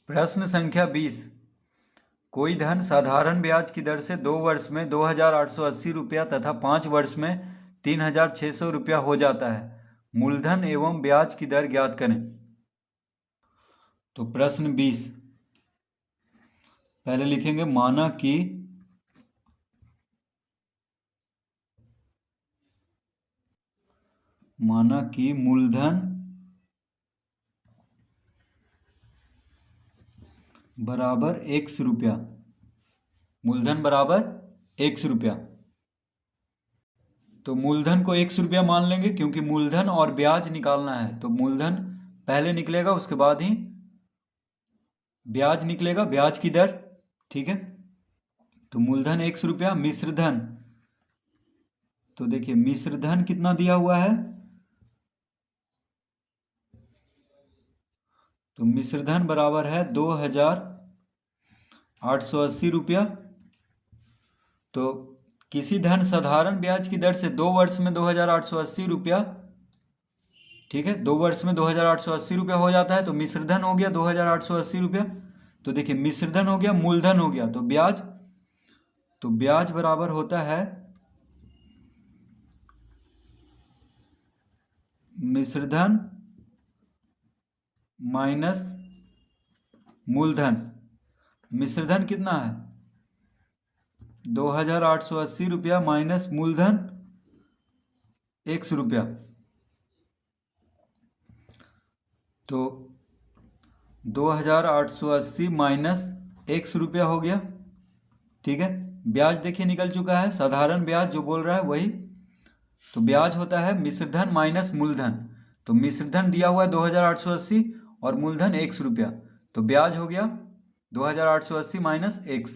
प्रश्न संख्या 20। कोई धन साधारण ब्याज की दर से 2 वर्ष में 2,880 रुपया तथा 5 वर्ष में 3,600 रुपया हो जाता है। मूलधन एवं ब्याज की दर ज्ञात करें। तो प्रश्न 20 पहले लिखेंगे माना कि मूलधन बराबर x रुपया। मूलधन बराबर x रुपया। तो मूलधन को x रुपया मान लेंगे क्योंकि मूलधन और ब्याज निकालना है। तो मूलधन पहले निकलेगा, उसके बाद ही ब्याज निकलेगा, ब्याज की दर। ठीक है। तो मूलधन x रुपया, मिश्र धन। तो देखिए मिश्र धन कितना दिया हुआ है। तो मिश्र धन बराबर है 2,880 रुपया। तो किसी धन साधारण ब्याज की दर से 2 वर्ष में 2,880 रुपया, ठीक है, 2 वर्ष में 2,880 रुपया हो जाता है। तो मिश्र धन हो गया 2,880 रुपया। तो देखिए मिश्र धन हो गया, मूलधन हो गया, तो ब्याज। तो ब्याज बराबर होता है मिश्र धन माइनस मूलधन। मिश्र धन कितना है 2,880 रुपया माइनस मूलधन x रुपया। तो 2,880 माइनस x रुपया हो गया। ठीक है। ब्याज देखिए निकल चुका है, साधारण ब्याज जो बोल रहा है वही। तो ब्याज होता है मिश्र धन माइनस मूलधन। तो मिश्र धन दिया हुआ है 2,880 और मूलधन x रुपया। तो ब्याज हो गया 2,880 माइनस x।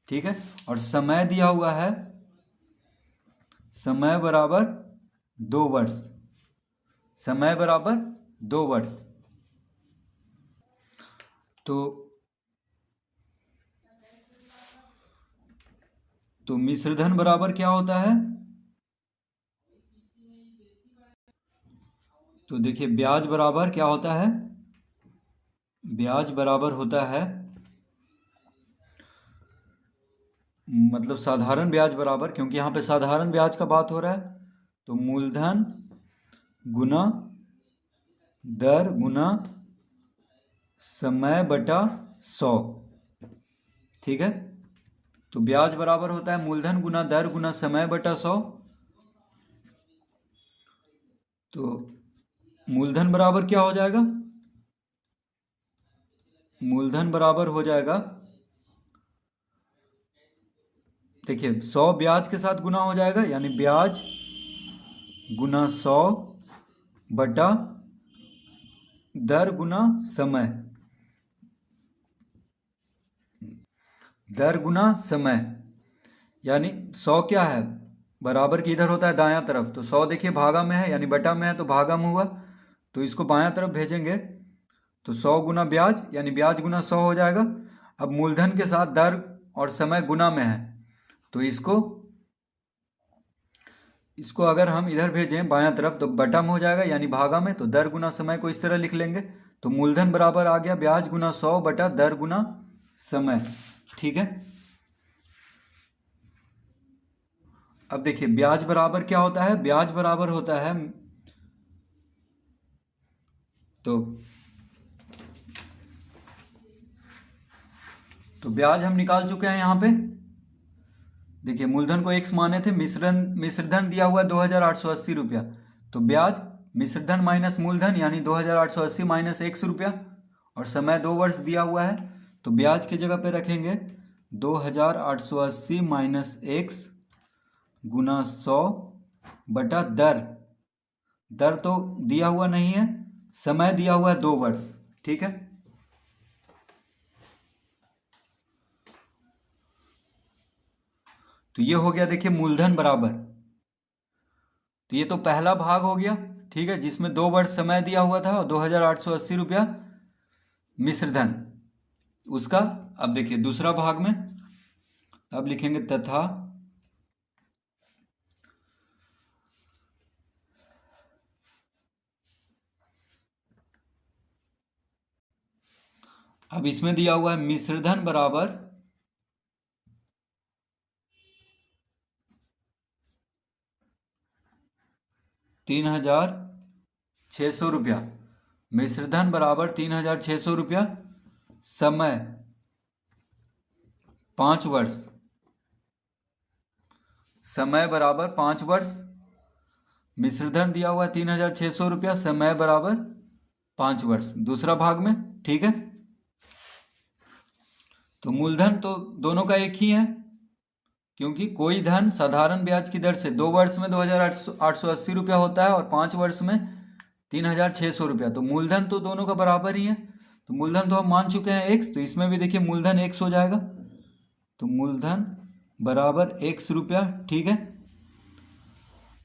ठीक है। और समय दिया हुआ है, समय बराबर 2 वर्ष। समय बराबर 2 वर्ष। तो मिश्र धन बराबर क्या होता है। तो देखिए ब्याज बराबर क्या होता है। ब्याज बराबर होता है, मतलब साधारण ब्याज बराबर, क्योंकि यहाँ पे साधारण ब्याज का बात हो रहा है। तो मूलधन गुना दर गुना समय बटा 100। ठीक है। तो ब्याज बराबर होता है मूलधन गुना दर गुना समय बटा 100। तो मूलधन बराबर क्या हो जाएगा। मूलधन बराबर हो जाएगा, देखिए 100 ब्याज के साथ गुना हो जाएगा, यानी ब्याज गुना 100 बटा दर गुना समय। दर गुना समय, यानी 100 क्या है, बराबर की इधर होता है दायां तरफ। तो 100 देखिए भागा में है, यानी बटा में है, तो भागा में हुआ। तो इसको बायां तरफ भेजेंगे तो 100 गुना ब्याज, यानी ब्याज गुना 100 हो जाएगा। अब मूलधन के साथ दर और समय गुना में है, तो इसको अगर हम इधर भेजें बायां तरफ तो बटा में हो जाएगा, यानी भागा में। तो दर गुना समय को इस तरह लिख लेंगे। तो मूलधन बराबर आ गया ब्याज गुना 100 बटा दर गुना समय। ठीक है। अब देखिए ब्याज बराबर क्या होता है। ब्याज बराबर होता है, तो ब्याज हम निकाल चुके हैं यहाँ पे। देखिए मूलधन को x माने थे, मिश्रधन दिया हुआ है 2,880 रुपया। तो ब्याज मिश्रधन माइनस मूलधन, यानी 2,880 माइनस x रुपया। और समय 2 वर्ष दिया हुआ है, तो ब्याज की जगह पे रखेंगे 2,880 माइनस x गुना 100 बटा दर। दर तो दिया हुआ नहीं है, समय दिया हुआ है 2 वर्ष। ठीक है। तो ये हो गया देखिए मूलधन बराबर। तो ये तो पहला भाग हो गया, ठीक है, जिसमें 2 वर्ष समय दिया हुआ था और 2,880 रुपया मिश्र धन उसका। अब देखिए दूसरा भाग में, अब लिखेंगे तथा अब इसमें दिया हुआ है मिश्रधन बराबर 3,600 रुपया। मिश्रधन बराबर 3,600 रुपया। समय 5 वर्ष। समय बराबर 5 वर्ष। मिश्रधन दिया हुआ है 3,600 रुपया, समय बराबर 5 वर्ष। दूसरा भाग में, ठीक है। तो मूलधन तो दोनों का एक ही है, क्योंकि कोई धन साधारण ब्याज की दर से 2 वर्ष में 2,880 रुपया होता है और 5 वर्ष में 3,600 रुपया। तो मूलधन तो दोनों का बराबर ही है। तो मूलधन तो हम मान चुके हैं x, तो इसमें भी देखिए मूलधन x हो जाएगा। तो मूलधन बराबर x रुपया, ठीक है।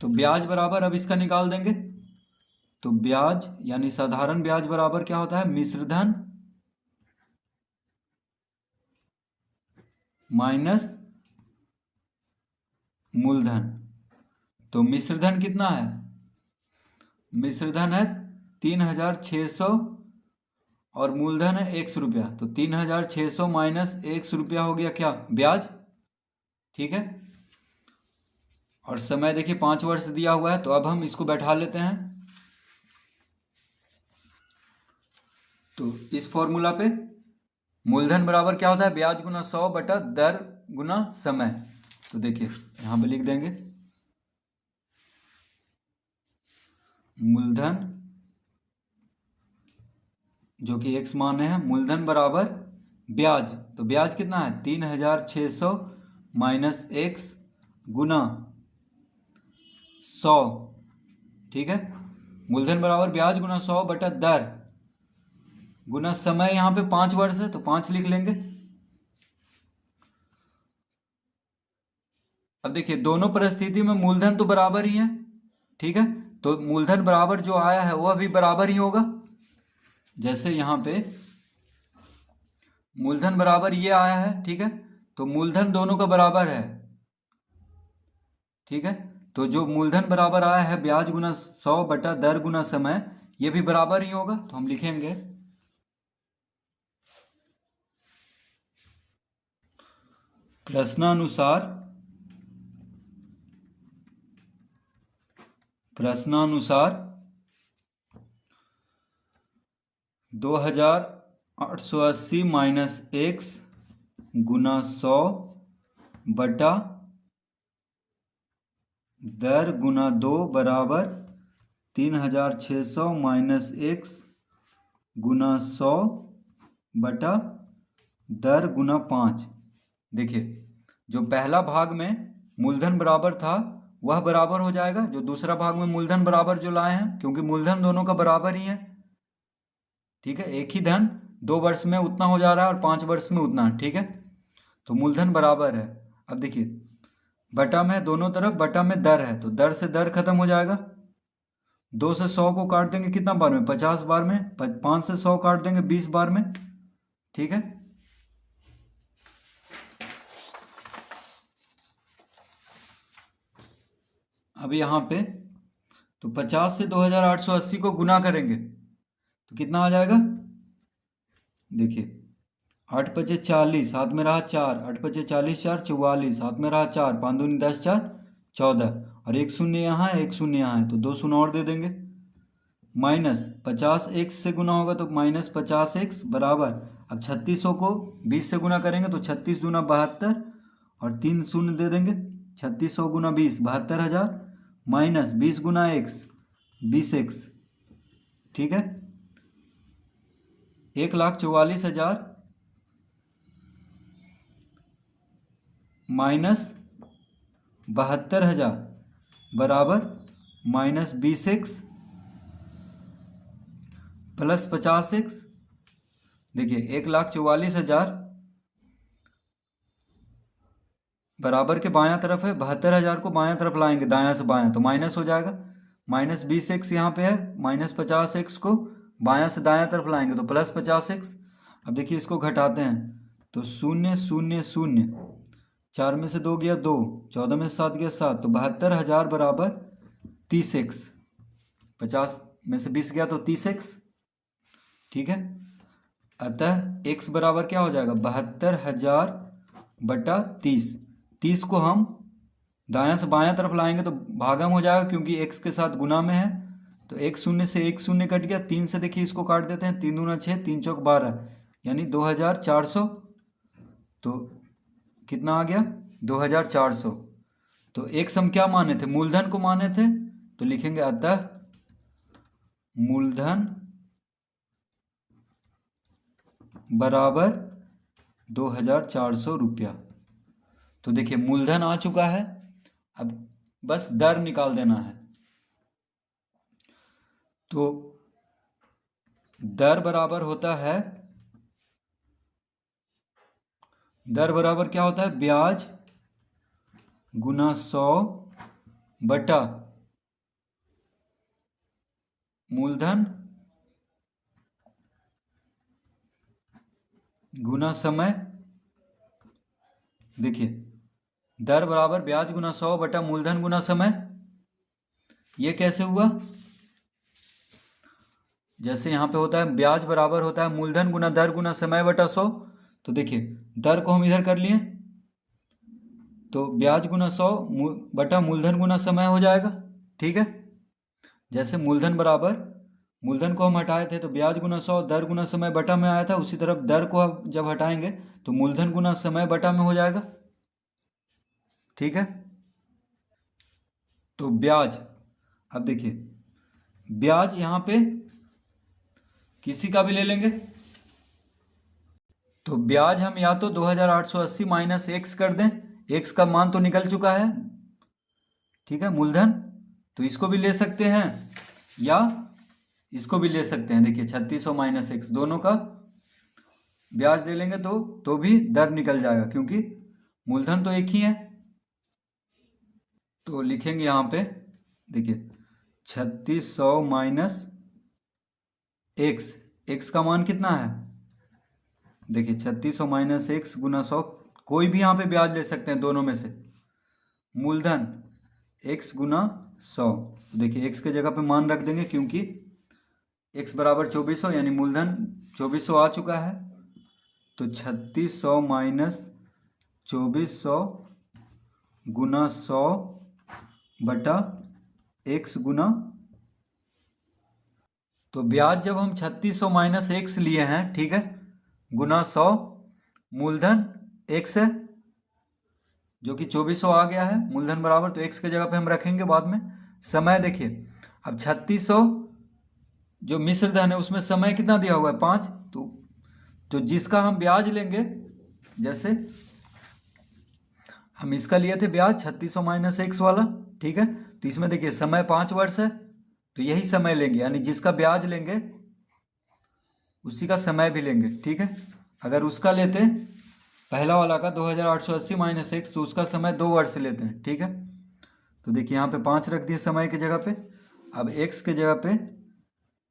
तो ब्याज बराबर अब इसका निकाल देंगे। तो ब्याज यानी साधारण ब्याज बराबर क्या होता है, मिश्रधन माइनस मूलधन। तो मिश्रधन कितना है, मिश्रधन है 3,600 और मूलधन है x रुपया। तो 3,600 माइनस x रुपया हो गया क्या, ब्याज, ठीक है। और समय देखिए 5 वर्ष दिया हुआ है, तो अब हम इसको बैठा लेते हैं। तो इस फॉर्मूला पे मूलधन बराबर क्या होता है, ब्याज गुना 100 बटा दर गुना समय। तो देखिए यहां पे लिख देंगे मूलधन जो कि x माने हैं, मूलधन बराबर ब्याज। तो ब्याज कितना है 3,600 माइनस x गुना 100, ठीक है। मूलधन बराबर ब्याज गुना 100 बटा दर गुना समय। यहां पे 5 वर्ष है तो 5 लिख लेंगे। अब देखिए दोनों परिस्थिति में मूलधन तो बराबर ही है, ठीक है। तो मूलधन बराबर जो आया है वह भी बराबर ही होगा। जैसे यहां पे मूलधन बराबर ये आया है, ठीक है। तो मूलधन दोनों का बराबर है, ठीक है। तो जो मूलधन बराबर आया है ब्याज गुना 100 बटा दर गुना समय, ये भी बराबर ही होगा। तो हम लिखेंगे प्रश्नानुसार 2,880 माइनस x गुना 100 बटा दर गुना 2 बराबर 3,600 माइनस x गुना 100 बटा दर गुना 5। देखिए जो पहला भाग में मूलधन बराबर था वह बराबर हो जाएगा, जो दूसरा भाग में मूलधन बराबर जो लाए हैं, क्योंकि मूलधन दोनों का बराबर ही है, ठीक है। एक ही धन 2 वर्ष में उतना हो जा रहा है और 5 वर्ष में उतना, ठीक है। तो मूलधन बराबर है। अब देखिए बटा में दोनों तरफ बटा में दर है, तो दर से दर खत्म हो जाएगा। 2 से 100 को काट देंगे कितना बार में, 50 बार में। 5 से 100 काट देंगे 20 बार में, ठीक है। अब यहाँ पे तो 50 से 2,880 को गुना करेंगे तो कितना आ जाएगा, देखिए 8 पचे 40, हाथ में रहा 4, 8 पचे 40, 4 44, हाथ में रहा 4, 5 दूनी 10, 4 14, और 1 शून्य यहाँ है, 1 शून्य यहाँ है, तो 2 शून्य और दे देंगे। माइनस 50 x से गुना होगा तो माइनस 50x बराबर, अब 3600 को 20 से गुना करेंगे तो 36 दूना 72 और 3 शून्य दे देंगे। 3600 गुना 20 72,000 माइनस 20 गुना x 20x, ठीक है। 1,44,000 माइनस 72,000 बराबर माइनस 20x प्लस 50x। देखिए 1,44,000 बराबर के बायां तरफ है, 72,000 को बायां तरफ लाएंगे दायां से बायां तो माइनस हो जाएगा। माइनस 20x यहाँ पे है, माइनस 50x को बायां से दायां तरफ लाएंगे तो प्लस 50x। अब देखिए इसको घटाते हैं तो 0 0 0, 4 में से 2 गया 2, 14 में से 7 गया 7, तो 72,000 बराबर 30x। 50 में से 20 गया तो 30x, ठीक है। अतः x बराबर क्या हो जाएगा, 72,000 बटा 30। 30 को हम दायां से बायां तरफ लाएंगे तो भागम हो जाएगा, क्योंकि x के साथ गुना में है। तो एक शून्य से एक शून्य कट गया, 3 से देखिए इसको काट देते हैं, 3 दूना 6, 3 चौक 12, यानी 2400। तो कितना आ गया, 2400। तो x हम क्या माने थे, मूलधन को माने थे, तो लिखेंगे अतः मूलधन बराबर 2400 रुपया। तो देखिए मूलधन आ चुका है, अब बस दर निकाल देना है। तो दर बराबर होता है, दर बराबर क्या होता है, ब्याज गुना 100 बटा मूलधन गुना समय। देखिए दर बराबर ब्याज गुना 100 बटा मूलधन गुना समय। ये कैसे हुआ, जैसे यहाँ पे होता है ब्याज बराबर होता है मूलधन गुना दर गुना समय बटा 100। तो देखिए दर को हम इधर कर लिए, तो ब्याज गुना 100 बटा मूलधन गुना समय हो जाएगा। ठीक है, जैसे मूलधन बराबर, मूलधन को हम हटाए थे तो ब्याज गुना 100 दर गुना समय बटा में आया था, उसी तरफ दर को अब जब हटाएंगे तो मूलधन गुना समय बटा में हो जाएगा। ठीक है, तो ब्याज, अब देखिए ब्याज यहाँ पे किसी का भी ले लेंगे, तो ब्याज हम या तो 2880 माइनस एक्स कर दें, एक्स का मान तो निकल चुका है। ठीक है, मूलधन, तो इसको भी ले सकते हैं या इसको भी ले सकते हैं। देखिए 3600 माइनस एक्स, दोनों का ब्याज ले लेंगे तो भी दर निकल जाएगा, क्योंकि मूलधन तो एक ही है। तो लिखेंगे यहाँ पे, देखिए 3600 माइनस एक्स, एक्स का मान कितना है, देखिए 3600 माइनस एक्स गुना 100, कोई भी यहाँ पे ब्याज ले सकते हैं दोनों में से। मूलधन एक्स गुना 100, देखिए एक्स के जगह पे मान रख देंगे, क्योंकि एक्स बराबर 2400, यानी मूलधन 2400 आ चुका है। तो 3600 माइनस 2400 गुना 100 बटा एक्स गुना, तो ब्याज जब हम 3600 माइनस एक्स लिए हैं, ठीक है, गुना 100, मूलधन एक्स है जो कि 2400 आ गया है, मूलधन बराबर, तो एक्स के जगह पे हम रखेंगे बाद में। समय देखिए, अब 3600 जो मिश्र धन है उसमें समय कितना दिया हुआ है, 5। तो जिसका हम ब्याज लेंगे, जैसे हम इसका लिए थे ब्याज 3600 माइनस एक्स वाला, ठीक है, तो इसमें देखिए समय 5 वर्ष है, तो यही समय लेंगे, यानी जिसका ब्याज लेंगे उसी का समय भी लेंगे। ठीक है, अगर उसका लेते पहला वाला का 2880 माइनस एक्स, तो उसका समय 2 वर्ष लेते हैं। ठीक है, तो देखिए यहाँ पे 5 रख दिए समय की जगह पे। अब एक्स के जगह पे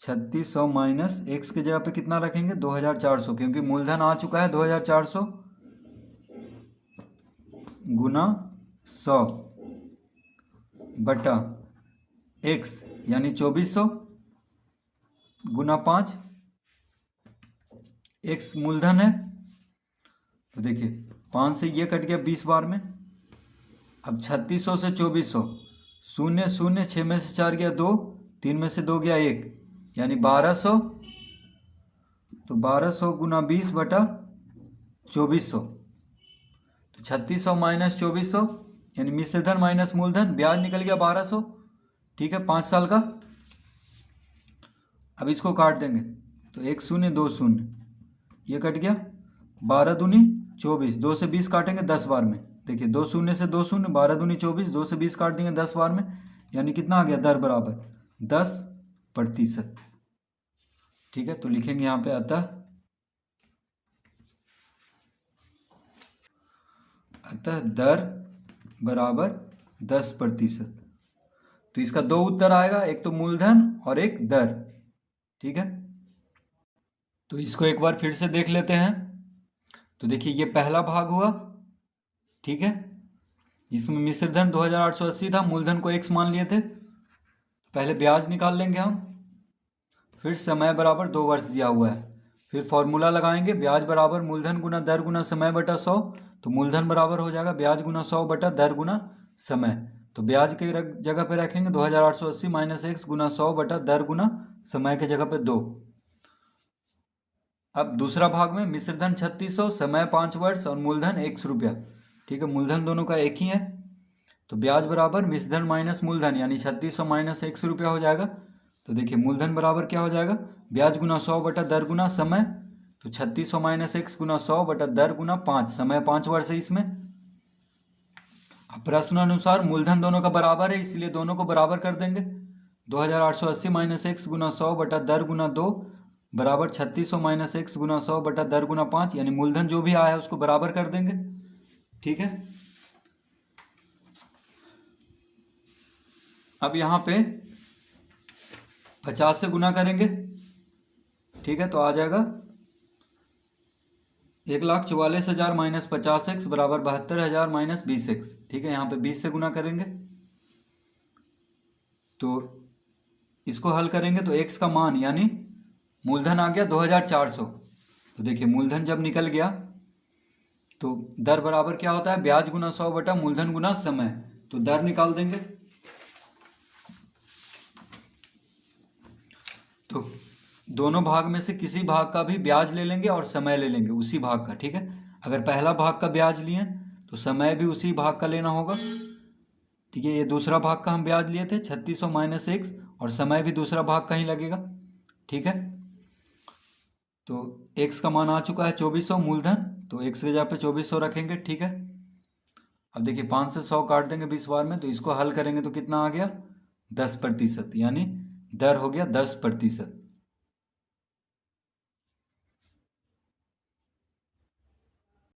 3600 माइनस एक्स के जगह पे कितना रखेंगे, 2400, क्योंकि मूलधन आ चुका है 2400 गुना 100 बटा एक्स, यानी 2400 गुना 5, एक्स मूलधन है, तो देखिए 5 से ये कट गया 20 बार में। अब 3600 से 2400, 0 0, 6 में से 4 गया 2, 3 में से 2 गया 1, यानी 1200। तो 1200 गुना 20 बटा 2400, तो 3600 माइनस 2400, यानी मिश्र धन माइनस मूलधन, ब्याज निकल गया 1200। ठीक है, 5 साल का। अब इसको काट देंगे, तो 1 0 2 0, ये कट गया, 12 दूनी 24, 2 से 20 काटेंगे 10 बार में। देखिए 2 0 से 2 0, 12 दूनी 24, 2 से 20 काट देंगे 10 बार में, यानी कितना आ गया, दर बराबर 10%। ठीक है, तो लिखेंगे यहाँ पे अतः दर बराबर 10%। तो इसका 2 उत्तर आएगा, एक तो मूलधन और एक दर। ठीक है, तो इसको एक बार फिर से देख लेते हैं। तो देखिए ये पहला भाग हुआ, ठीक है, जिसमें मिश्र धन 2880 था, मूलधन को x मान लिए थे, पहले ब्याज निकाल लेंगे हम, फिर समय बराबर 2 वर्ष दिया हुआ है, फिर फॉर्मूला लगाएंगे, ब्याज बराबर मूलधन गुना दर गुना समय बटा 100। तो मूलधन बराबर हो जाएगा ब्याज गुना 100 बटा दर गुना समय। तो ब्याज के जगह पे रखेंगे 2880 माइनस एक्स गुना 100 बटा दर गुना समय के जगह पे 2। अब दूसरा भाग में मिश्रधन 3600, समय 5 वर्ष और मूलधन 1 रुपया। ठीक है, मूलधन दोनों का एक ही है। तो ब्याज बराबर मिश्रधन माइनस मूलधन यानी 3600 माइनस 1 रुपया हो जाएगा। तो देखिए मूलधन बराबर क्या हो जाएगा, ब्याज गुना 100 बटा दर गुना समय। तो 3600 माइनस एक्स गुना 100 बटा दर गुना 5, समय 5 वर्ष है इसमें। अब प्रश्न अनुसार मूलधन दोनों का बराबर है, इसलिए दोनों को बराबर कर देंगे। 2880 माइनस एक्स गुना 100 बटा दर गुना 2 बराबर 3600 माइनस एक्स गुना 100 बटा दर गुना 5, यानी मूलधन जो भी आया है उसको बराबर कर देंगे। ठीक है, अब यहाँ पे 50 से गुना करेंगे। ठीक है, तो आ जाएगा 1,44,000 माइनस 50x बराबर 72,000 माइनस 20x। ठीक है, यहाँ पे 20 से गुना करेंगे तो इसको हल करेंगे तो x का मान यानी मूलधन आ गया 2,400। तो देखिए मूलधन जब निकल गया तो दर बराबर क्या होता है, ब्याज गुना 100 बटा मूलधन गुना समय। तो दर निकाल देंगे। तो दोनों भाग में से किसी भाग का भी ब्याज ले लेंगे और समय ले लेंगे उसी भाग का। ठीक है, अगर पहला भाग का ब्याज लिए तो समय भी उसी भाग का लेना होगा। ठीक है, ये दूसरा भाग का हम ब्याज लिए थे 3600 माइनस एक्स, और समय भी दूसरा भाग का ही लगेगा। ठीक है, तो एक्स का मान आ चुका है 2400 मूलधन, तो एक्स के जगह पे 2400 रखेंगे। ठीक है, अब देखिए 5 से 100 काट देंगे 20 बार में, तो इसको हल करेंगे तो कितना आ गया 10%, यानी दर हो गया 10%।